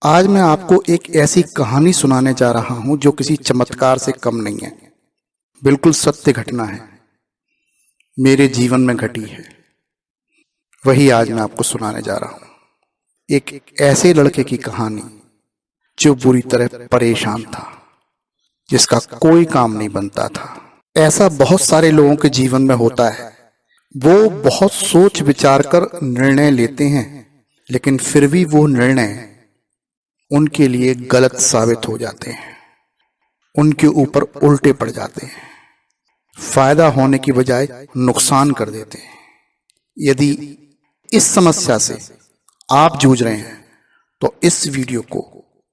आज मैं आपको एक ऐसी कहानी सुनाने जा रहा हूं जो किसी चमत्कार से कम नहीं है। बिल्कुल सत्य घटना है, मेरे जीवन में घटी है। वही आज मैं आपको सुनाने जा रहा हूं। एक ऐसे लड़के की कहानी जो बुरी तरह परेशान था, जिसका कोई काम नहीं बनता था। ऐसा बहुत सारे लोगों के जीवन में होता है। वो बहुत सोच विचार कर निर्णय लेते हैं, लेकिन फिर भी वो निर्णय उनके लिए गलत साबित हो जाते हैं, उनके ऊपर उल्टे पड़ जाते हैं, फायदा होने की बजाय नुकसान कर देते हैं। यदि इस समस्या से आप जूझ रहे हैं तो इस वीडियो को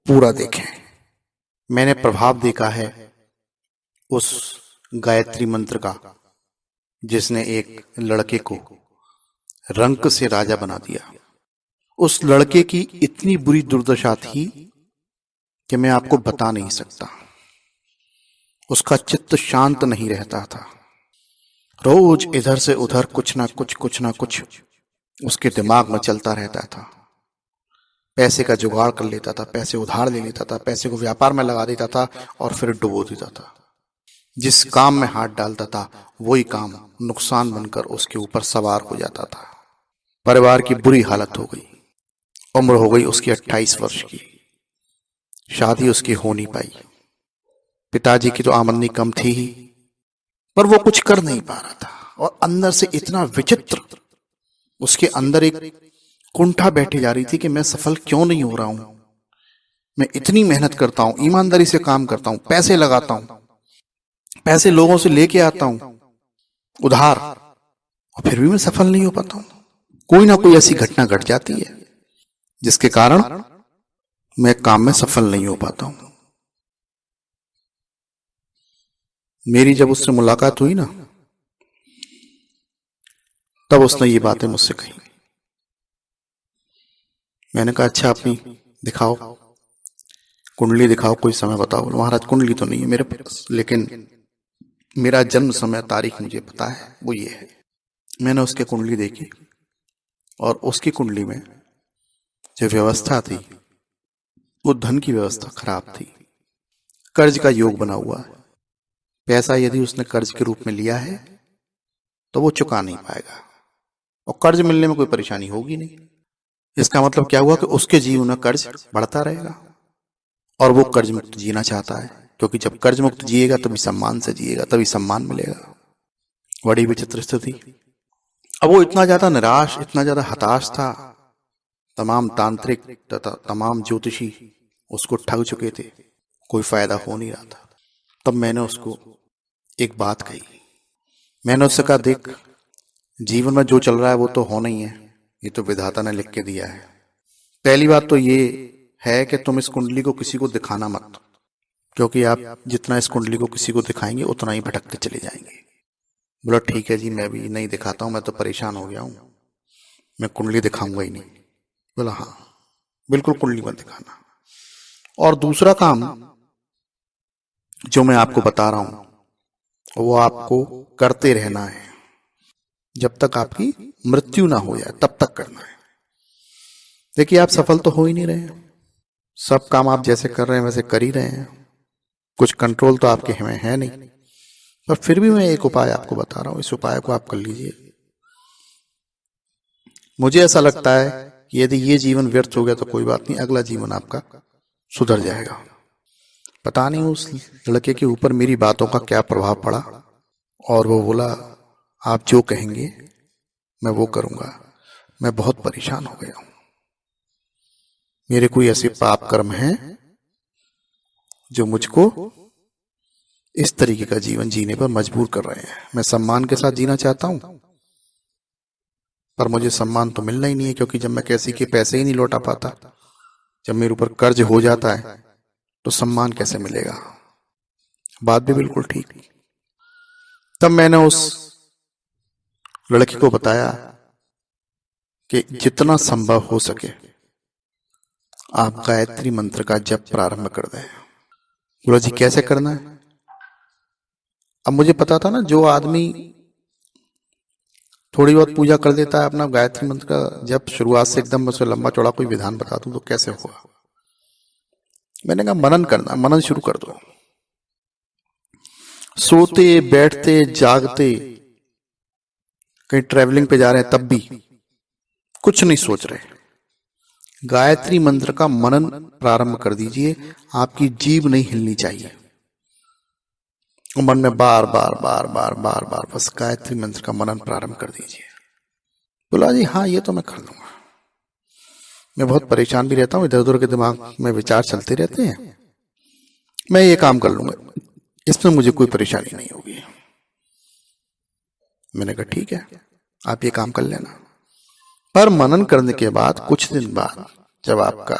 पूरा देखें। मैंने प्रभाव देखा है उस गायत्री मंत्र का, जिसने एक लड़के को रंक से राजा बना दिया। उस लड़के की इतनी बुरी दुर्दशा थी कि मैं आपको बता नहीं सकता। उसका चित्त शांत नहीं रहता था। रोज इधर से उधर कुछ ना कुछ उसके दिमाग में चलता रहता था। पैसे का जुगाड़ कर लेता था, पैसे उधार ले लेता था, पैसे को व्यापार में लगा देता था और फिर डुबो देता था। जिस काम में हाथ डालता था वही काम नुकसान बनकर उसके ऊपर सवार हो जाता था। परिवार की बुरी हालत हो गई। उम्र हो गई उसकी 28 वर्ष की। शादी उसकी हो नहीं पाई। पिताजी की तो आमदनी कम थी ही, पर वो कुछ कर नहीं पा रहा था। और अंदर से इतना विचित्र उसके अंदर एक कुंठा बैठी जा रही थी कि मैं सफल क्यों नहीं हो रहा हूं। मैं इतनी मेहनत करता हूं, ईमानदारी से काम करता हूं, पैसे लगाता हूं, पैसे लोगों से लेके आता हूं उधार, और फिर भी मैं सफल नहीं हो पाता हूं। कोई ना कोई ऐसी घटना घट जाती है जिसके कारण मैं काम में सफल नहीं हो पाता हूं। मेरी जब उससे मुलाकात हुई ना, तब उसने ये बातें मुझसे कही। मैंने कहा अच्छा अपनी दिखाओ, कुंडली दिखाओ, कोई समय बताओ। महाराज कुंडली तो नहीं है मेरे पास, लेकिन मेरा जन्म समय तारीख मुझे पता है, वो ये है। मैंने उसकी कुंडली देखी और उसकी कुंडली में जो व्यवस्था थी वो धन की व्यवस्था खराब थी। कर्ज का योग बना हुआ है। पैसा यदि उसने कर्ज के रूप में लिया है तो वो चुका नहीं पाएगा, और कर्ज मिलने में कोई परेशानी होगी नहीं। इसका मतलब क्या हुआ कि उसके जीवन में कर्ज बढ़ता रहेगा, और वो कर्ज मुक्त जीना चाहता है, क्योंकि जब कर्ज मुक्त जिएगा तभी सम्मान से जिएगा, तभी सम्मान मिलेगा। बड़ी विचित्र स्थिति। अब वो इतना ज्यादा निराश, इतना ज्यादा हताश था। तमाम तांत्रिक तथा तमाम ज्योतिषी उसको ठग चुके थे, कोई फायदा हो नहीं रहा था। तब मैंने उसको एक बात कही। मैंने उससे कहा देख, जीवन में जो चल रहा है वो तो होना ही है, ये तो विधाता ने लिख के दिया है। पहली बात तो ये है कि तुम इस कुंडली को किसी को दिखाना मत, क्योंकि आप जितना इस कुंडली को किसी को दिखाएंगे उतना ही भटकते चले जाएंगे। बोला ठीक है जी, मैं भी नहीं दिखाता हूं, मैं तो परेशान हो गया हूं, मैं कुंडली दिखाऊंगा ही नहीं। बोला हाँ बिल्कुल कुंडली मत दिखाना। और दूसरा काम जो मैं आपको बता रहा हूं वो आपको करते रहना है, जब तक आपकी मृत्यु ना हो जाए तब तक करना है। देखिए आप सफल तो हो ही नहीं रहे हैं, सब काम आप जैसे कर रहे हैं वैसे कर ही रहे हैं, कुछ कंट्रोल तो आपके में है नहीं। पर फिर भी मैं एक उपाय आपको बता रहा हूं, इस उपाय को आप कर लीजिए। मुझे ऐसा लगता है कि यदि ये जीवन व्यर्थ हो गया तो कोई बात नहीं, अगला जीवन आपका सुधर जाएगा। पता नहीं उस लड़के के ऊपर मेरी बातों का क्या प्रभाव पड़ा, और वो बोला आप जो कहेंगे मैं वो करूंगा। मैं बहुत परेशान हो गया हूं। मेरे कोई ऐसे पाप कर्म हैं जो मुझको इस तरीके का जीवन जीने पर मजबूर कर रहे हैं। मैं सम्मान के साथ जीना चाहता हूं, पर मुझे सम्मान तो मिलना ही नहीं है, क्योंकि जब मैं किसी के पैसे ही नहीं लौटा पाता, जब मेरे ऊपर कर्ज हो जाता है, तो सम्मान कैसे मिलेगा। बात भी बिल्कुल ठीक। तब मैंने उस लड़की को बताया कि जितना संभव हो सके आप गायत्री मंत्र का जप प्रारंभ कर दें। बोला जी कैसे करना है। अब मुझे पता था ना, जो आदमी थोड़ी बहुत पूजा कर देता है अपना गायत्री मंत्र का जब शुरुआत से एकदम उसे लंबा चौड़ा कोई विधान बता दूं तो कैसे होगा। मैंने कहा मनन करना, मनन शुरू कर दो। सोते बैठते जागते, कहीं ट्रैवलिंग पे जा रहे हैं तब भी कुछ नहीं सोच रहे, गायत्री मंत्र का मनन प्रारंभ कर दीजिए। आपकी जीभ नहीं हिलनी चाहिए, मन में बार बार बार बार बार बार बस गायत्री मंत्र का मनन प्रारंभ कर दीजिए। बोला जी हाँ ये तो मैं कर लूंगा, मैं बहुत परेशान भी रहता हूँ, इधर उधर के दिमाग में विचार चलते रहते हैं, मैं ये काम कर लूंगा, इसमें मुझे कोई परेशानी नहीं होगी। मैंने कहा ठीक है आप ये काम कर लेना। पर मनन करने के बाद कुछ दिन बाद जब आपका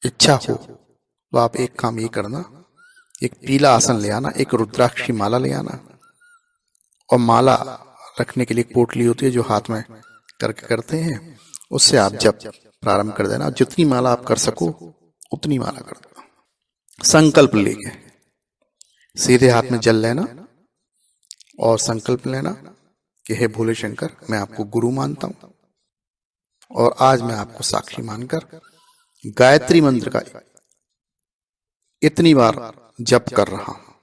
इच्छा हो तो आप एक काम ये करना, एक पीला आसन ले आना, एक रुद्राक्ष की माला ले आना, और माला रखने के लिए एक पोटली होती है जो हाथ में करके करते हैं, उससे आप जब प्रारंभ कर देना। जितनी माला आप कर सको उतनी माला कर देना। संकल्प लेके सीधे हाथ में जल लेना और संकल्प लेना कि हे भोले शंकर, मैं आपको गुरु मानता हूं और आज मैं आपको साक्षी मानकर गायत्री मंत्र का इतनी बार जप कर रहा हूं,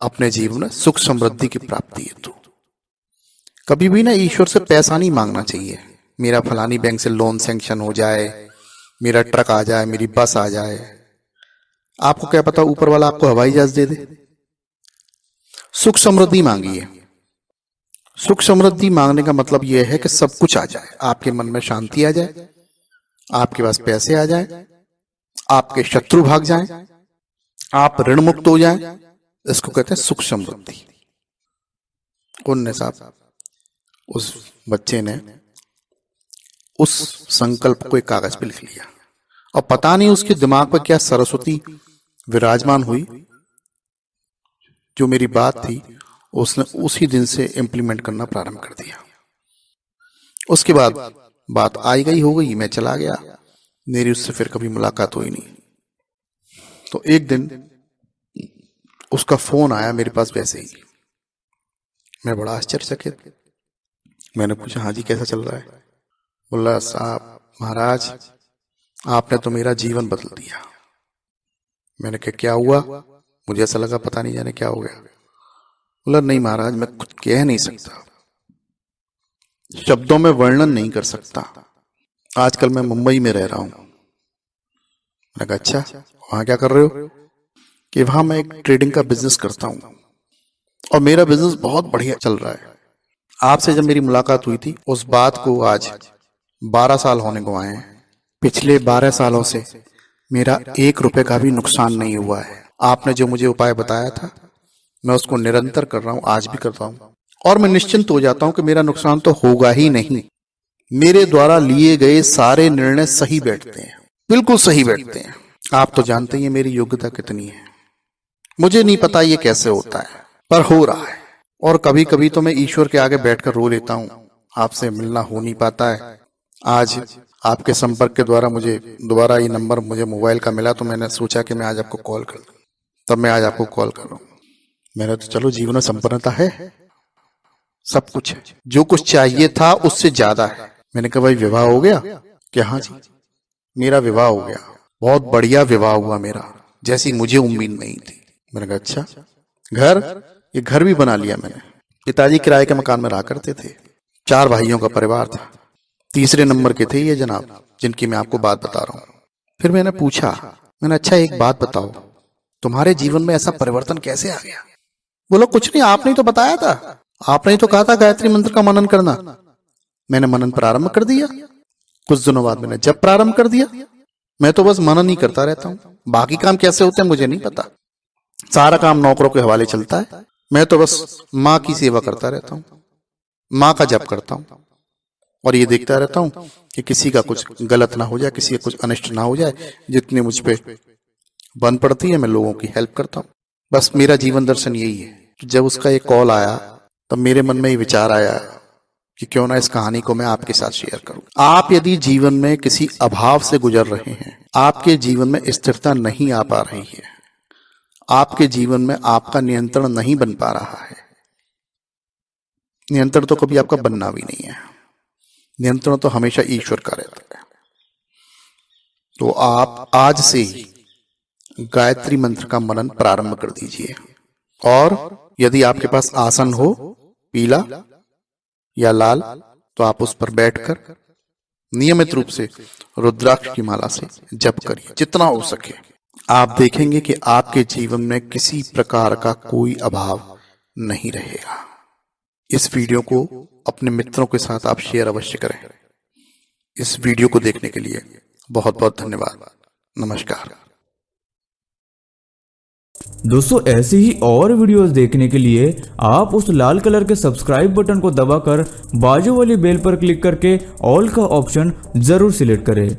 अपने जीवन में सुख समृद्धि की प्राप्ति हेतु। कभी भी ना ईश्वर से पैसा नहीं मांगना चाहिए, मेरा फलानी बैंक से लोन सैंक्शन हो जाए, मेरा ट्रक आ जाए, मेरी बस आ जाए। आपको क्या पता ऊपर वाला आपको हवाई जहाज दे दे। सुख समृद्धि मांगिए। सुख समृद्धि मांगने का मतलब यह है कि सब कुछ आ जाए, आपके मन में शांति आ जाए, आपके पास पैसे आ जाए, आपके शत्रु भाग जाएं, आप ऋण मुक्त हो जाएं। इसको कहते हैं सुख समृद्धि। उनने साहब उस बच्चे ने उस संकल्प को एक कागज पे लिख लिया और पता नहीं उसके दिमाग पर क्या सरस्वती विराजमान हुई, जो मेरी बात थी उसने उसी दिन से इंप्लीमेंट करना प्रारंभ कर दिया। उसके बाद बात आई गई हो गई, मैं चला गया, मेरी उससे फिर कभी मुलाकात हुई नहीं। तो एक दिन उसका फोन आया मेरे पास वैसे ही, मैं बड़ा आश्चर्यचकित, मैंने पूछा हाँ जी कैसा चल रहा है? बोला साहब महाराज आपने तो मेरा जीवन बदल दिया। मैंने कहा क्या हुआ? मुझे ऐसा लगा पता नहीं जाने क्या हो गया। बोला नहीं महाराज मैं कुछ कह नहीं सकता, शब्दों में वर्णन नहीं कर सकता। आजकल मैं मुंबई में रह रहा हूं। मैंने कहा अच्छा वहां क्या कर रहे हो? कि वहां मैं एक ट्रेडिंग का बिजनेस करता हूं और मेरा बिजनेस बहुत बढ़िया चल रहा है। आपसे जब मेरी मुलाकात हुई थी उस बात को आज 12 साल होने को आए हैं। पिछले 12 सालों से मेरा 1 रुपए का भी नुकसान नहीं हुआ है। आपने जो मुझे उपाय बताया था मैं उसको निरंतर कर रहा हूं, आज भी करता हूं, और मैं निश्चिंत हो जाता हूं कि मेरा नुकसान तो होगा ही नहीं। मेरे द्वारा लिए गए सारे निर्णय सही बैठते हैं, बिल्कुल सही बैठते हैं। आप तो जानते ही हैं मेरी योग्यता कितनी है। मुझे नहीं पता ये कैसे होता है पर हो रहा है। और कभी कभी तो मैं ईश्वर के आगे बैठकर रो लेता हूं, आपसे मिलना हो नहीं पाता है। आज आपके संपर्क के द्वारा मुझे दोबारा ये नंबर मुझे मोबाइल का मिला तो मैंने सोचा कि मैं आज आपको कॉल कर लूं, तब मैं आज आपको कॉल कर रहा हूं। मेरा तो चलो जीवन में संपन्नता है, सब कुछ है, जो कुछ चाहिए था उससे ज्यादा है। मैंने कहा भाई विवाह हो गया? क्या हाँ जी मेरा विवाह हो गया, बहुत बढ़िया विवाह हुआ मेरा, जैसी मुझे उम्मीद नहीं थी। मैंने कहा अच्छा घर? ये घर भी बना लिया मैंने। पिताजी किराए के मकान में रहा करते थे, 4 भाइयों का परिवार था, तीसरे नंबर के थे ये जनाब जिनकी मैं आपको बात बता रहा हूँ। फिर मैंने पूछा, मैंने अच्छा एक बात बताओ तुम्हारे जीवन में ऐसा परिवर्तन कैसे आ गया? बोलो कुछ नहीं, आपने ही तो बताया था, आपने ही तो कहा था गायत्री मंत्र का मनन करना। मैंने मनन प्रारंभ कर दिया, कुछ दिनों बाद मैंने जब प्रारंभ कर दिया। मैं तो बस मनन ही करता रहता हूँ, बाकी काम कैसे होते हैं मुझे नहीं पता, सारा काम नौकरों के हवाले चलता है। मैं तो बस माँ की सेवा करता रहता हूँ, माँ का जप करता हूँ और ये देखता रहता हूँ कि किसी का कुछ गलत ना हो जाए, किसी का कुछ अनिष्ट ना हो जाए। जितनी मुझ पे बन पड़ती है मैं लोगों की हेल्प करता हूँ। बस मेरा जीवन दर्शन यही है। जब उसका एक कॉल आया तब मेरे मन में ये विचार आया कि क्यों ना इस कहानी को मैं आपके साथ शेयर करूं। आप यदि जीवन में किसी अभाव से गुजर रहे हैं, आपके जीवन में स्थिरता नहीं आ पा रही है, आपके जीवन में आपका नियंत्रण नहीं बन पा रहा है, नियंत्रण तो कभी आपका बनना भी नहीं है, नियंत्रण तो हमेशा ईश्वर का रहता है। तो आप आज से ही गायत्री मंत्र का मनन प्रारंभ कर दीजिए। और यदि आपके पास आसन हो पीला या लाल, तो आप उस पर बैठकर नियमित रूप से रुद्राक्ष की माला से जप करिए जितना हो सके। आप देखेंगे कि आपके जीवन में किसी प्रकार का कोई अभाव नहीं रहेगा। इस वीडियो को अपने मित्रों के साथ आप शेयर अवश्य करें। इस वीडियो को देखने के लिए बहुत बहुत धन्यवाद। नमस्कार दोस्तों, ऐसे ही और वीडियोस देखने के लिए आप उस लाल कलर के सब्सक्राइब बटन को दबाकर बाजू वाली बेल पर क्लिक करके ऑल का ऑप्शन जरूर सिलेक्ट करें।